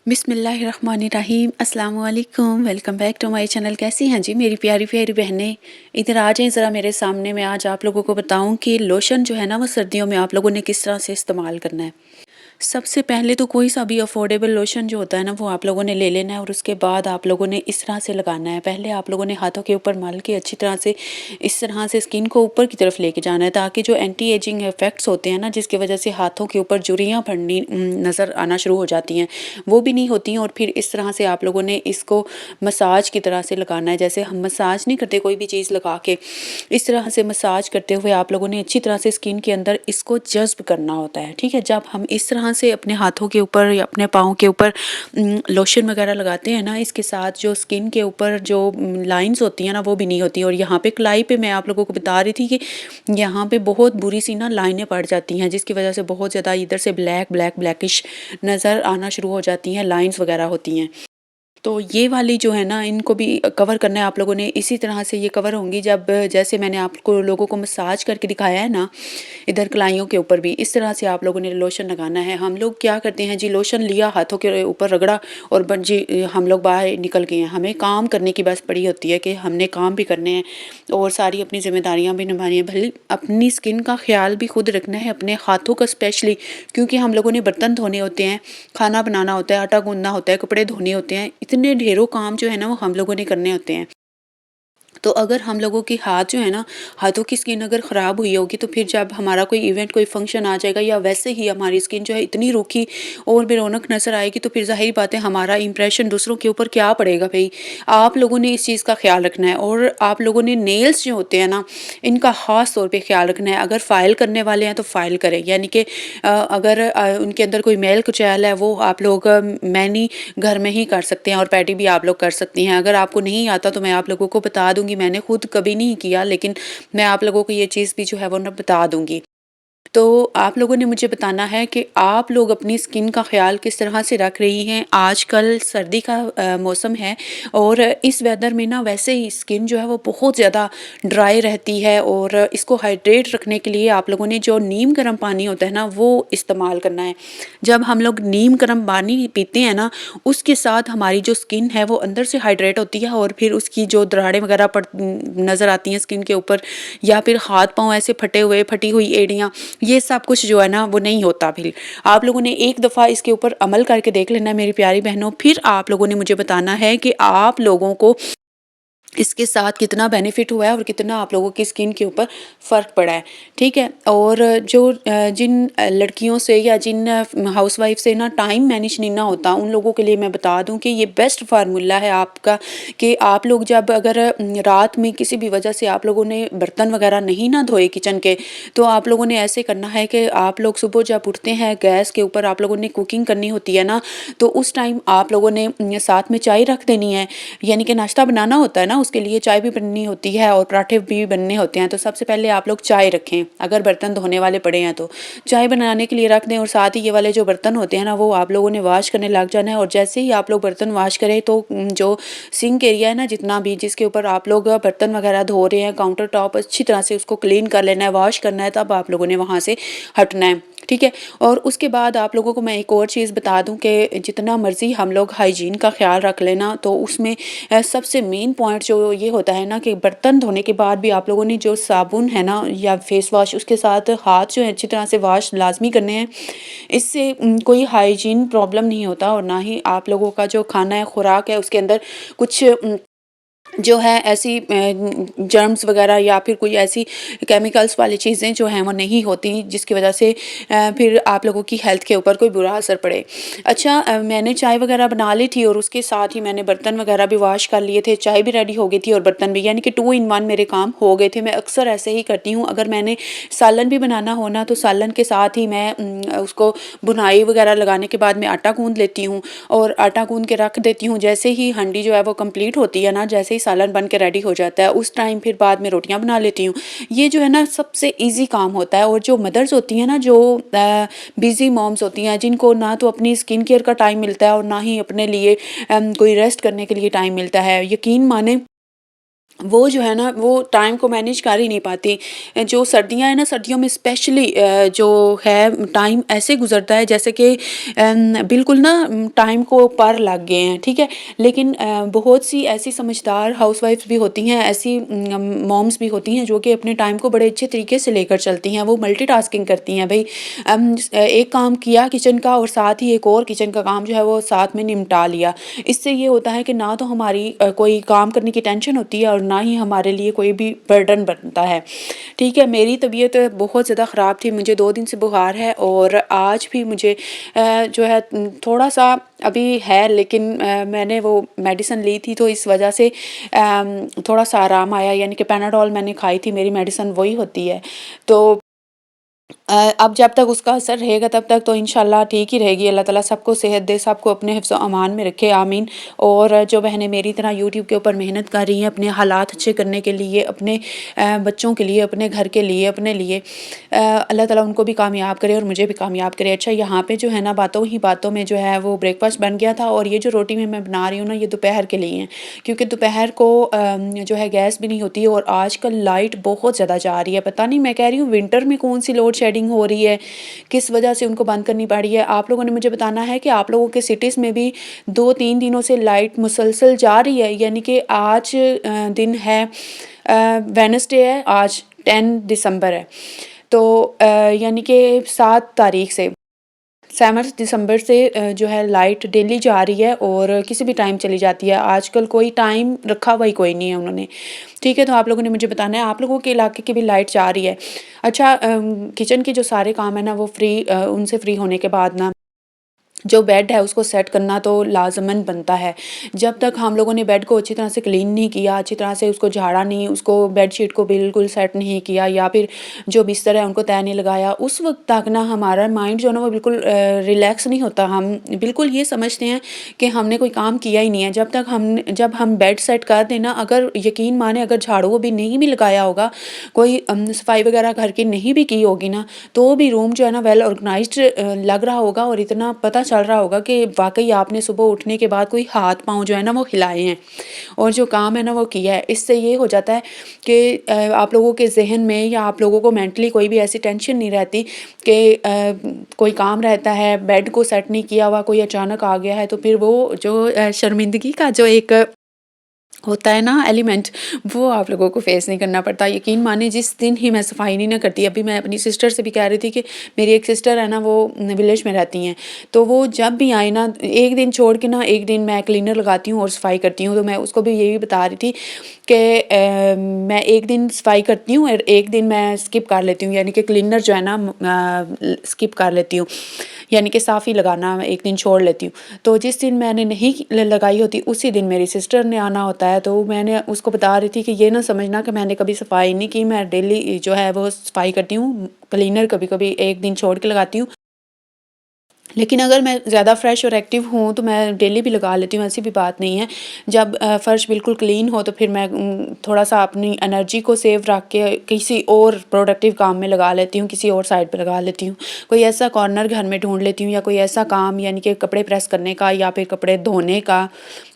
बिस्मिल्लाहिर्रहमानिर्रहीम अस्सलाम वालेकुम। Welcome back to my channel. कैसी हैं जी मेरी प्यारी प्यारी बहनें। इधर आ जाएं ज़रा मेरे सामने। मैं आज आप लोगों को बताऊं कि लोशन जो है ना वो सर्दियों में आप लोगों ने किस तरह से इस्तेमाल करना है। सबसे पहले तो कोई सा भी अफोर्डेबल लोशन जो होता है ना वो आप लोगों ने ले लेना है और उसके बाद आप लोगों ने इस तरह से लगाना है। पहले आप लोगों ने हाथों के ऊपर मल के अच्छी तरह से इस तरह से स्किन को ऊपर की तरफ लेके जाना है, ताकि जो एंटी एजिंग इफेक्ट्स होते हैं ना, जिसकी वजह से हाथों के ऊपर झुर्रियाँ पड़नी नज़र आना शुरू हो जाती हैं, वो भी नहीं होती हैं। और फिर इस तरह से आप लोगों ने इसको मसाज की तरह से लगाना है। जैसे हम मसाज नहीं करते कोई भी चीज़ लगा के, इस तरह से मसाज करते हुए आप लोगों ने अच्छी तरह से स्किन के अंदर इसको जज्ब करना होता है। ठीक है, जब हम इस तरह से अपने हाथों के ऊपर या अपने पाँव के ऊपर लोशन वगैरह लगाते हैं ना, इसके साथ जो स्किन के ऊपर जो लाइंस होती हैं ना वो भी नहीं होती। और यहाँ पे कलाई पे मैं आप लोगों को बता रही थी कि यहाँ पे बहुत बुरी सी ना लाइनें पड़ जाती हैं, जिसकी वजह से बहुत ज़्यादा इधर से ब्लैकिश नज़र आना शुरू हो जाती हैं, लाइंस वगैरह होती हैं। तो ये वाली जो है ना इनको भी कवर करना है आप लोगों ने। इसी तरह से ये कवर होंगी जब जैसे मैंने आपको लोगों को मसाज करके दिखाया है ना, इधर कलाइयों के ऊपर भी इस तरह से आप लोगों ने लोशन लगाना है। हम लोग क्या करते हैं जी, लोशन लिया, हाथों के ऊपर रगड़ा और बस जी हम लोग बाहर निकल गए हैं। हमें काम करने की बस पड़ी होती है कि हमने काम भी करने हैं और सारी अपनी जिम्मेदारियां भी निभानी है। भले अपनी स्किन का ख्याल भी खुद रखना है, अपने हाथों का स्पेशली, क्योंकि हम लोगों ने बर्तन धोने होते हैं, खाना बनाना होता है, आटा गूंदना होता है, कपड़े धोने होते हैं, इतने ढेरों काम जो है ना वो हम लोगों ने करने होते हैं। तो अगर हम लोगों के हाथ जो है ना, हाथों की स्किन अगर ख़राब हुई होगी तो फिर जब हमारा कोई इवेंट कोई फंक्शन आ जाएगा या वैसे ही हमारी स्किन जो है इतनी रूखी और बेरौनक नज़र आएगी, तो फिर ज़ाहिर बात है हमारा इंप्रेशन दूसरों के ऊपर क्या पड़ेगा भाई। आप लोगों ने इस चीज़ का ख्याल रखना है और आप लोगों ने नेल्स जो होते हैं ना इनका ख़ास तौर पे ख्याल रखना है। अगर फ़ाइल करने वाले हैं तो फ़ाइल करें, यानी कि अगर उनके अंदर कोई मैल कुचैल है वो आप लोग मैनी घर में ही कर सकते हैं और पैडी भी आप लोग कर सकती हैं। अगर आपको नहीं आता तो मैं आप लोगों को बता दूंगी, मैंने खुद कभी नहीं किया लेकिन मैं आप लोगों को ये चीज़ भी जो है वो ना बता दूंगी। तो आप लोगों ने मुझे बताना है कि आप लोग अपनी स्किन का ख्याल किस तरह से रख रही हैं। आजकल सर्दी का मौसम है और इस वेदर में ना वैसे ही स्किन जो है वो बहुत ज़्यादा ड्राई रहती है, और इसको हाइड्रेट रखने के लिए आप लोगों ने जो नीम गर्म पानी होता है ना वो इस्तेमाल करना है। जब हम लोग नीम गर्म पानी पीते हैं ना, उसके साथ हमारी जो स्किन है वो अंदर से हाइड्रेट होती है और फिर उसकी जो दरारें वगैरह पड़ नज़र आती हैं स्किन के ऊपर, या फिर हाथ पाँव ऐसे फटे हुए, फटी हुई एड़ियाँ, ये सब कुछ जो है ना वो नहीं होता। फिर आप लोगों ने एक दफ़ा इसके ऊपर अमल करके देख लेना है मेरी प्यारी बहनों, फिर आप लोगों ने मुझे बताना है कि आप लोगों को इसके साथ कितना बेनिफिट हुआ है और कितना आप लोगों की स्किन के ऊपर फ़र्क पड़ा है। ठीक है, और जो जिन लड़कियों से या जिन हाउसवाइफ से ना टाइम मैनेज नहीं ना होता, उन लोगों के लिए मैं बता दूं कि ये बेस्ट फार्मूला है आपका, कि आप लोग जब अगर रात में किसी भी वजह से आप लोगों ने बर्तन वगैरह नहीं ना धोए किचन के, तो आप लोगों ने ऐसे करना है कि आप लोग सुबह जब उठते हैं गैस के ऊपर आप लोगों ने कुकिंग करनी होती है ना, तो उस टाइम आप लोगों ने साथ में चाय रख देनी है। यानी कि नाश्ता बनाना होता है ना, उसके लिए चाय भी बननी होती है और पराठे भी बनने होते हैं। तो सबसे पहले आप लोग चाय रखें, अगर बर्तन धोने वाले पड़े हैं तो चाय बनाने के लिए रख दें, और साथ ही ये वाले जो बर्तन होते हैं ना वो आप लोगों ने वॉश करने लग जाना है। और जैसे ही आप लोग बर्तन वॉश करें तो जो सिंक एरिया है ना, जितना भी जिसके ऊपर आप लोग बर्तन वगैरह धो रहे हैं, काउंटर टॉप अच्छी तरह से उसको क्लीन कर लेना है, वॉश करना है, तब आप लोगों ने वहाँ से हटना है। ठीक है, और उसके बाद आप लोगों को मैं एक और चीज़ बता दूं कि जितना मर्ज़ी हम लोग हाइजीन का ख्याल रख लेना, तो उसमें सबसे मेन पॉइंट जो ये होता है ना कि बर्तन धोने के बाद भी आप लोगों ने जो साबुन है ना या फेस वॉश, उसके साथ हाथ जो है अच्छी तरह से वॉश लाजमी करने हैं। इससे कोई हाइजीन प्रॉब्लम नहीं होता और ना ही आप लोगों का जो खाना है, खुराक है, उसके अंदर कुछ जो है ऐसी जर्म्स वगैरह या फिर कोई ऐसी केमिकल्स वाली चीज़ें जो हैं वो नहीं होती, जिसकी वजह से फिर आप लोगों की हेल्थ के ऊपर कोई बुरा असर पड़े। अच्छा, मैंने चाय वगैरह बना ली थी और उसके साथ ही मैंने बर्तन वगैरह भी वॉश कर लिए थे, चाय भी रेडी हो गई थी और बर्तन भी, यानी कि 2 इन 1 मेरे काम हो गए थे। मैं अक्सर ऐसे ही करती हूँ। अगर मैंने सालन भी बनाना हो ना, तो सालन के साथ ही मैं उसको बुनाई वगैरह लगाने के बाद मैं आटा गूँध लेती हूँ और आटा गूँध के रख देती हूँ। जैसे ही हांडी जो है वो कंप्लीट होती है ना, जैसे ही सालन बन के रेडी हो जाता है, उस टाइम फिर बाद में रोटियां बना लेती हूँ। ये जो है ना सबसे इजी काम होता है। और जो मदर्स होती हैं ना, जो बिजी मॉम्स होती हैं, जिनको ना तो अपनी स्किन केयर का टाइम मिलता है और ना ही अपने लिए कोई रेस्ट करने के लिए टाइम मिलता है, यकीन माने वो जो है ना वो टाइम को मैनेज कर ही नहीं पाती। जो सर्दियाँ हैं ना, सर्दियों में स्पेशली जो है टाइम ऐसे गुज़रता है जैसे कि बिल्कुल ना टाइम को पार लग गए हैं, ठीक है? लेकिन बहुत सी ऐसी समझदार हाउसवाइफ्स भी होती हैं, ऐसी मॉम्स भी होती हैं जो कि अपने टाइम को बड़े अच्छे तरीके से लेकर चलती हैं। वो मल्टीटास्किंग करती हैं भई। एक काम किया किचन का और साथ ही एक और किचन का काम जो है वो साथ में निपटा लिया। इससे ये होता है कि ना तो हमारी कोई काम करने की टेंशन होती है और ना ही हमारे लिए कोई भी बर्डन बनता है। ठीक है, मेरी तबीयत बहुत ज़्यादा ख़राब थी, मुझे 2 दिन से बुखार है और आज भी मुझे जो है थोड़ा-सा अभी है, लेकिन मैंने वो मेडिसिन ली थी तो इस वजह से थोड़ा-सा आराम आया, यानी कि पैनाडोल मैंने खाई थी, मेरी मेडिसिन वही होती है। तो अब जब तक उसका असर रहेगा तब तक तो इंशाल्लाह ठीक ही रहेगी। अल्लाह ताला सबको सेहत दे, सबको अपने हिफ्ज़ अमान में रखे, आमीन। और जो बहनें मेरी तरह यूट्यूब के ऊपर मेहनत कर रही हैं अपने हालात अच्छे करने के लिए, अपने बच्चों के लिए, अपने घर के लिए, अपने लिए, अल्लाह ताला उनको भी कामयाब करे और मुझे भी कामयाब करे। अच्छा, यहाँ पे जो है ना बातों ही बातों में जो है वो ब्रेकफ़ास्ट बन गया था और ये जो रोटी मैं बना रही हूँ ना, ये दोपहर के लिए है। क्योंकि दोपहर को जो है गैस भी नहीं होती है और आजकल लाइट बहुत ज़्यादा जा रही है। पता नहीं, मैं कह रही हूँ विंटर में कौन-सी लोड शेडिंग हो रही है, किस वजह से उनको बंद करनी पड़ रही है। आप लोगों ने मुझे बताना है कि आप लोगों के सिटीज़ में भी 2-3 दिनों से लाइट मुसलसल जा रही है। यानी कि आज दिन है वेडनेसडे है, आज 10 दिसंबर है। तो यानी कि 7 तारीख से 7 दिसंबर से जो है लाइट डेली जा रही है और किसी भी टाइम चली जाती है। आजकल कोई टाइम रखा हुआ ही कोई नहीं है उन्होंने। ठीक है, तो आप लोगों ने मुझे बताना है आप लोगों के इलाके की भी लाइट जा रही है। अच्छा, किचन के जो सारे काम है ना वो उनसे फ्री होने के बाद ना जो बेड है उसको सेट करना तो लाज़िमन बनता है। जब तक हम लोगों ने बेड को अच्छी तरह से क्लीन नहीं किया, अच्छी तरह से उसको झाड़ा नहीं, उसको बेडशीट को बिल्कुल सेट नहीं किया या फिर जो बिस्तर है उनको तह नहीं लगाया, उस वक़्त तक ना हमारा माइंड जो है ना वो बिल्कुल रिलैक्स नहीं होता। हम बिल्कुल ये समझते हैं कि हमने कोई काम किया ही नहीं है। जब हम बेड सेट कर दें ना, अगर यकीन माने अगर झाड़ू भी नहीं भी लगाया होगा, कोई सफाई वगैरह घर की नहीं भी की होगी ना, तो भी रूम जो है ना वेल ऑर्गनाइज्ड लग रहा होगा और इतना पता चल रहा होगा कि वाक़ई आपने सुबह उठने के बाद कोई हाथ-पाँव जो है ना वो हिलाए हैं और जो काम है ना वो किया है। इससे ये हो जाता है कि आप लोगों के ज़हन में या आप लोगों को मेंटली कोई भी ऐसी टेंशन नहीं रहती कि कोई काम रहता है, बेड को सेट नहीं किया हुआ, कोई अचानक आ गया है, तो फिर वो जो शर्मिंदगी का जो एक होता है ना एलिमेंट, वो आप लोगों को फेस नहीं करना पड़ता। यकीन मानिए जिस दिन ही मैं सफाई नहीं ना करती, अभी मैं अपनी सिस्टर से भी कह रही थी कि मेरी एक सिस्टर है ना वो विलेज में रहती हैं, तो वो जब भी आए ना एक दिन छोड़ के ना एक दिन मैं क्लीनर लगाती हूँ और सफाई करती हूँ। तो मैं उसको भी यही बता रही थी कि मैं एक दिन सफाई करती हूँ और एक दिन मैं स्किप कर लेती हूँ, यानी कि क्लीनर जो है ना स्किप कर लेती हूँ, यानी कि साफ़ ही लगाना एक दिन छोड़ लेती हूँ। तो जिस दिन मैंने नहीं लगाई होती उसी दिन मेरी सिस्टर ने आना होता है, तो मैंने उसको बता रही थी कि ये ना समझना कि मैंने कभी सफाई नहीं की, मैं डेली जो है वो सफाई करती हूँ, क्लीनर कभी-कभी एक दिन छोड़ के लगाती हूँ। लेकिन अगर मैं ज़्यादा फ्रेश और एक्टिव हूँ तो मैं डेली भी लगा लेती हूँ, ऐसी भी बात नहीं है। जब फ़र्श बिल्कुल क्लीन हो तो फिर मैं थोड़ा-सा अपनी एनर्जी को सेव रख के किसी और प्रोडक्टिव काम में लगा लेती हूँ, किसी और साइड पे लगा लेती हूँ। कोई ऐसा कॉर्नर घर में ढूँढ लेती हूँ या कोई ऐसा काम, यानी कि कपड़े प्रेस करने का या फिर कपड़े धोने का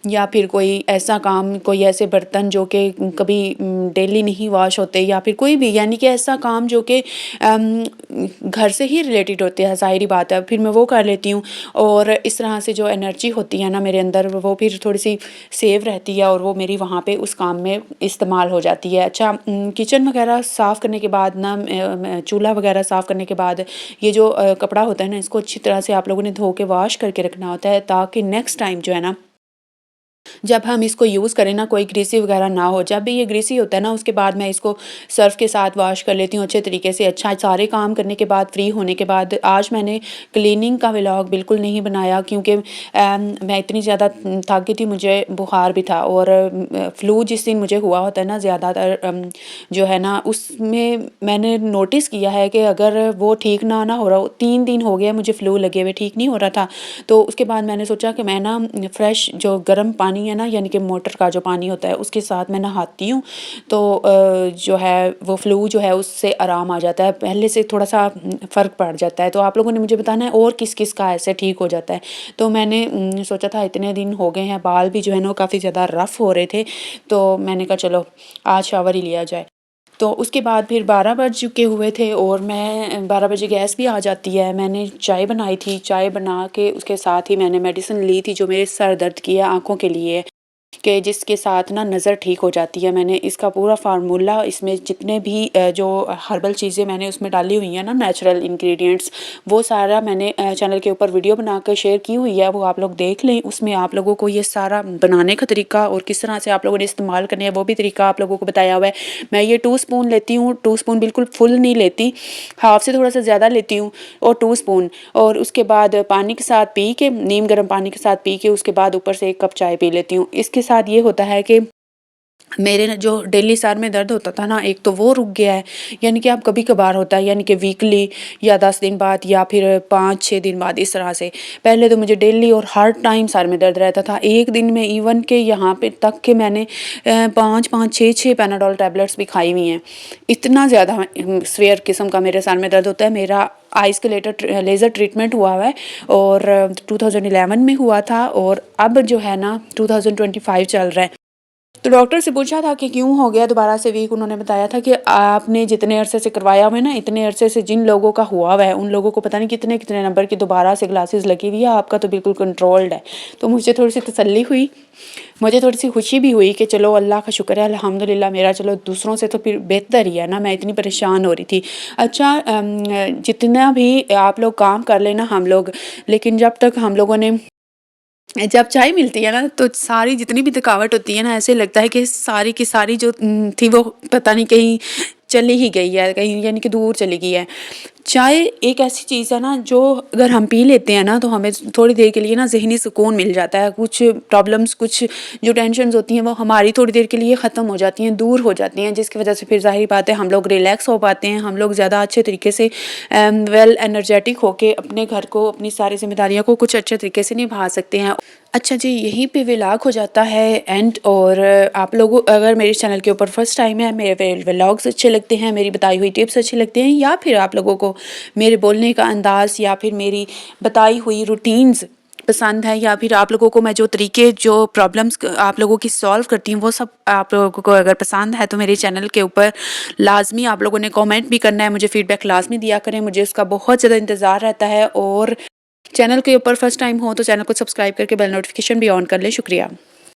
या फिर कोई ऐसा काम, कोई ऐसे बर्तन जो कि कभी डेली नहीं वॉश होते या फिर कोई भी, यानी कि ऐसा काम जो कि घर से ही रिलेटेड होते हैं, ज़ाहिर-सी बात है, फिर मैं वो कर लेती हूँ। और इस तरह से जो एनर्जी होती है ना मेरे अंदर वो फिर थोड़ी-सी सेव रहती है और वो मेरी वहाँ पे उस काम में इस्तेमाल हो जाती है। अच्छा, किचन वगैरह साफ़ करने के बाद ना चूल्हा वगैरह साफ़ करने के बाद ये जो कपड़ा होता है ना इसको अच्छी तरह से आप लोगों ने धो के वॉश करके रखना होता है, ताकि नेक्स्ट टाइम जो है ना जब हम इसको यूज़ करें ना कोई ग्रीसी वगैरह ना हो। जब भी ये ग्रीसी होता है ना उसके बाद मैं इसको सर्फ़ के साथ वॉश कर लेती हूँ अच्छे तरीके से। अच्छा, सारे काम करने के बाद फ्री होने के बाद आज मैंने क्लीनिंग का व्लॉग बिल्कुल नहीं बनाया क्योंकि मैं इतनी ज़्यादा थक गई थी, मुझे बुखार भी था और फ्लू जिस दिन मुझे हुआ होता है ना ज़्यादातर जो है ना उसमें मैंने नोटिस किया है कि अगर वो ठीक ना हो रहा हो, 3 दिन हो गए मुझे फ्लू लगे हुए, ठीक नहीं हो रहा था। तो उसके बाद मैंने सोचा कि मैं ना फ्रेश जो गर्म पानी पानी है ना, यानी कि मोटर का जो पानी होता है उसके साथ मैं नहाती हूँ तो जो है वो फ्लू जो है उससे आराम आ जाता है, पहले से थोड़ा सा फ़र्क पड़ जाता है। तो आप लोगों ने मुझे बताना है और किस किस का ऐसे ठीक हो जाता है। तो मैंने सोचा था इतने दिन हो गए हैं, बाल भी जो है ना काफ़ी ज़्यादा रफ़ हो रहे थे, तो मैंने कहा चलो आज शावर ही लिया जाए। तो उसके बाद फिर 12 बज चुके हुए थे और मैं 12 बजे गैस भी आ जाती है। मैंने चाय बनाई थी, चाय बना के उसके साथ ही मैंने मेडिसिन ली थी जो मेरे सर दर्द की है, आँखों के लिए, कि जिसके साथ ना नज़र ठीक हो जाती है। मैंने इसका पूरा फ़ार्मूला, इसमें जितने भी जो हर्बल चीज़ें मैंने उसमें डाली हुई हैं ना, नेचुरल इंग्रेडिएंट्स, वो सारा मैंने चैनल के ऊपर वीडियो बनाकर शेयर की हुई है, वो आप लोग देख लें। उसमें आप लोगों को ये सारा बनाने का तरीका और किस तरह से आप लोगों ने इस्तेमाल करने है वो भी तरीका आप लोगों को बताया हुआ है। मैं ये 2 स्पून लेती हूँ, 2 स्पून बिल्कुल फुल नहीं लेती, हाफ से थोड़ा सा ज़्यादा लेती हूँ, और 2 स्पून, और उसके बाद पानी के साथ पी के, नीम गर्म पानी के साथ पी के उसके बाद ऊपर से 1 कप चाय पी लेती हूँ। इसके साथ ये होता है कि मेरे ना जो डेली सर में दर्द होता था ना, एक तो वो रुक गया है, यानी कि अब कभी-कभार होता है, यानी कि वीकली या 10 दिन बाद या फिर 5-6 दिन बाद, इस तरह से। पहले तो मुझे डेली और हर टाइम सर में दर्द रहता था। एक दिन में इवन के यहाँ पे तक के मैंने 5-5, 6-6 पैनाडोल टैबलेट्स भी खाई हुई हैं। इतना ज़्यादा सीवियर किस्म का मेरे सर में दर्द होता है। मेरा आइज़ के लेज़र ट्रीटमेंट हुआ हुआ है और 2011 में हुआ था, और अब जो है ना 2025 चल रहा है। तो डॉक्टर से पूछा था कि क्यों हो गया दोबारा से वीक, उन्होंने बताया था कि आपने जितने अरसे से करवाया हुआ है ना, इतने अरसे से जिन लोगों का हुआ हुआ है उन लोगों को पता नहीं कितने कितने नंबर की दोबारा से ग्लासेस लगी हुई है, आपका तो बिल्कुल कंट्रोल्ड है। तो मुझे थोड़ी सी तसल्ली हुई, मुझे थोड़ी सी खुशी भी हुई कि चलो अल्लाह का शुक्र है, अल्हम्दुलिल्लाह, मेरा चलो दूसरों से तो फिर बेहतर ही है ना, मैं इतनी परेशान हो रही थी। अच्छा, जितना भी आप लोग काम कर लेना हम लोग, लेकिन जब तक हम लोगों ने, जब चाय मिलती है ना तो सारी जितनी भी थकावट होती है ना, ऐसे लगता है कि सारी की सारी जो थी वो पता नहीं कहीं चली ही गई है, कहीं यानी कि दूर चली गई है। चाय एक ऐसी चीज़ है ना जो अगर हम पी लेते हैं ना तो हमें थोड़ी देर के लिए ना ज़हनी सुकून मिल जाता है। कुछ प्रॉब्लम्स, कुछ जो टेंशन्स होती हैं वो हमारी थोड़ी देर के लिए ख़त्म हो जाती हैं, दूर हो जाती हैं, जिसकी वजह से फिर ज़ाहिर बात है हम लोग रिलैक्स हो पाते हैं, हम लोग ज़्यादा अच्छे तरीके से वेल एनर्जेटिक होके अपने घर को, अपनी सारी ज़िम्मेदारियों को कुछ अच्छे तरीके से निभा सकते हैं। अच्छा जी, यहीं पे व्लॉग हो जाता है एंड। और आप लोगों, अगर मेरे चैनल के ऊपर फर्स्ट टाइम है, मेरे व्लॉग्स अच्छे लगते हैं, मेरी बताई हुई टिप्स अच्छे लगते हैं, या फिर आप लोगों को मेरे बोलने का अंदाज़ या फिर मेरी बताई हुई रूटीन्स पसंद है, या फिर आप लोगों को मैं जो तरीके, जो प्रॉब्लम्स आप लोगों की सॉल्व करती हूँ वो सब आप लोगों को अगर पसंद है, तो मेरे चैनल के ऊपर लाजमी आप लोगों ने कमेंट भी करना है, मुझे फीडबैक लाजमी दिया करें, मुझे उसका बहुत ज़्यादा इंतज़ार रहता है। और चैनल के ऊपर फर्स्ट टाइम हो तो चैनल को सब्सक्राइब करके बेल नोटिफिकेशन भी ऑन कर लें। शुक्रिया।